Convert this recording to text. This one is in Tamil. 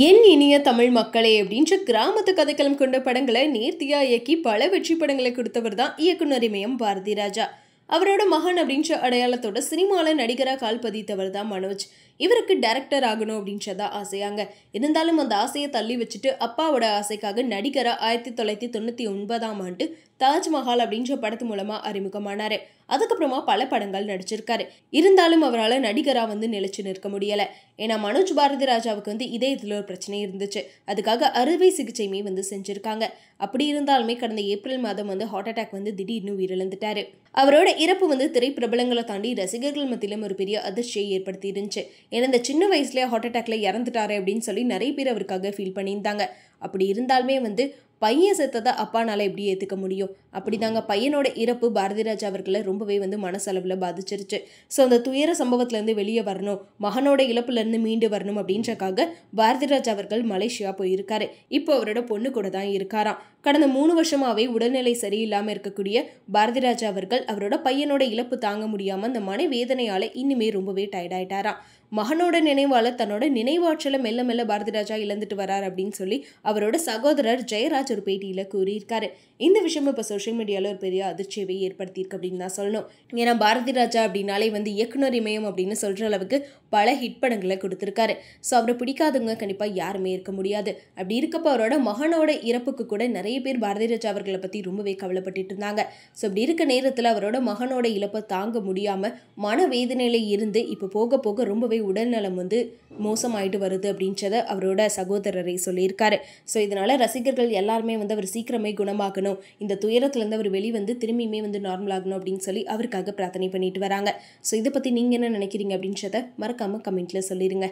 என் இனிய தமிழ் மக்களே அப்படின்ற கிராமத்து கதைக்களம் கொண்ட படங்களை நேர்த்தியா இயக்கி பல வெற்றி படங்களை கொடுத்தவர் தான் இயக்குனர் இமயம் பாரதி ராஜா. அவரோட மகன் அப்படின்ற அடையாளத்தோட சினிமாவில் நடிகராக கால் பதித்தவர் தான் மனோஜ். இவருக்கு டைரக்டர் ஆகணும் அப்படின்றதா ஆசையாங்க. இருந்தாலும் அந்த ஆசையை தள்ளி வச்சுட்டு அப்பாவோட ஆசைக்காக நடிகராக 1999ஆம் ஆண்டு தாஜ்மஹால் அப்படின்ற படத்து மூலமா அறிமுகமானாரு. அதுக்கப்புறமா பல படங்கள் நடிச்சிருக்காரு. இருந்தாலும் அவரால் நடிகராக நிலைச்சு நிற்க முடியல. ஏன்னா மனோஜ் பாரதி ராஜாவுக்கு இதயத்தில் ஒரு பிரச்சனை இருந்துச்சு. அதுக்காக அறுவை சிகிச்சையுமே செஞ்சிருக்காங்க. அப்படி இருந்தாலுமே கடந்த ஏப்ரல் மாதம் ஹார்ட் அட்டாக் திடீர்னு உயிரிழந்துட்டாரு. அவரோட இறப்பு திரைப்பிரபலங்களை தாண்டி ரசிகர்கள் மத்தியிலும் ஒரு பெரிய அதிர்ச்சியை ஏற்படுத்தி இருந்துச்சு. ஏன்னா இந்த சின்ன வயசுல ஹார்ட் அட்டாக்ல இறந்துட்டாரு அப்படின்னு சொல்லி நிறைய பேர் அவருக்காக ஃபீல் பண்ணியிருந்தாங்க. அப்படி இருந்தாலுமே பையன் செத்ததை அப்பானால எப்படி ஏற்றுக்க முடியும்? அப்படிதாங்க பையனோட இறப்பு பாரதி ராஜா அவர்களை ரொம்பவே மனசளவில் பாதிச்சிருச்சு. ஸோ அந்த துயர சம்பவத்திலேருந்து வெளியே வரணும், மகனோட இழப்புலேருந்து மீண்டு வரணும் அப்படின்றக்காக பாரதி ராஜா அவர்கள் மலேசியா போயிருக்காரு. இப்போ அவரோட பொண்ணு கூட தான் இருக்காராம். கடந்த 3 வருஷமாவே உடல்நிலை சரியில்லாமல் இருக்கக்கூடிய பாரதி ராஜா அவர்கள் அவரோட பையனோட இழப்பு தாங்க முடியாமல் அந்த மன வேதனையால் இன்னுமே ரொம்பவே டயர்டாயிட்டாராம். மகனோட நினைவால தன்னோட நினைவாற்றலை மெல்ல மெல்ல பாரதி ராஜா இழந்துட்டு வரார் அப்படின்னு சொல்லி அவரோட சகோதரர் ஜெயராஜ் ஒரு பேட்டியில் கூறியிருக்காரு. இந்த விஷயம் இப்போ சோஷியல் மீடியாவில் ஒரு பெரிய அதிர்ச்சியவே ஏற்படுத்தியிருக்கு அப்படின்னு தான் சொல்லணும். ஏன்னா பாரதி ராஜா அப்படின்னாலே இயக்குனர் இமயம் அப்படின்னு சொல்கிற அளவுக்கு பல ஹிட் படங்களை கொடுத்துருக்காரு. ஸோ அவரை பிடிக்காதவங்க கண்டிப்பாக யாருமே இருக்க முடியாது. அப்படி இருக்கப்போ அவரோட மகனோட இறப்புக்கு கூட நிறைய பேர் பாரதி ராஜா அவர்களை பற்றி ரொம்பவே கவலைப்பட்டு இருந்தாங்க. ஸோ அப்படி இருக்க நேரத்தில் அவரோட மகனோட இழப்பை தாங்க முடியாமல் மனவேதனையில இருந்து இப்போ போக போக ரொம்பவே உடல்நலம் மோசமாயிட்டு வருது அப்படின்றத அவரோட சகோதரரை சொல்லியிருக்காரு. ஸோ இதனால ரசிகர்கள் எல்லாருமே அவர் சீக்கிரமே குணமாகணும், இந்த துயரத்துலேருந்து அவர் திரும்பியுமே நார்மல் ஆகணும் அப்படின்னு சொல்லி அவருக்காக பிரார்த்தனை பண்ணிட்டு வராங்க. ஸோ இதை பற்றி நீங்கள் என்ன நினைக்கிறீங்க அப்படின்றத மறக்காமல் கமெண்ட்ல சொல்லிடுங்க.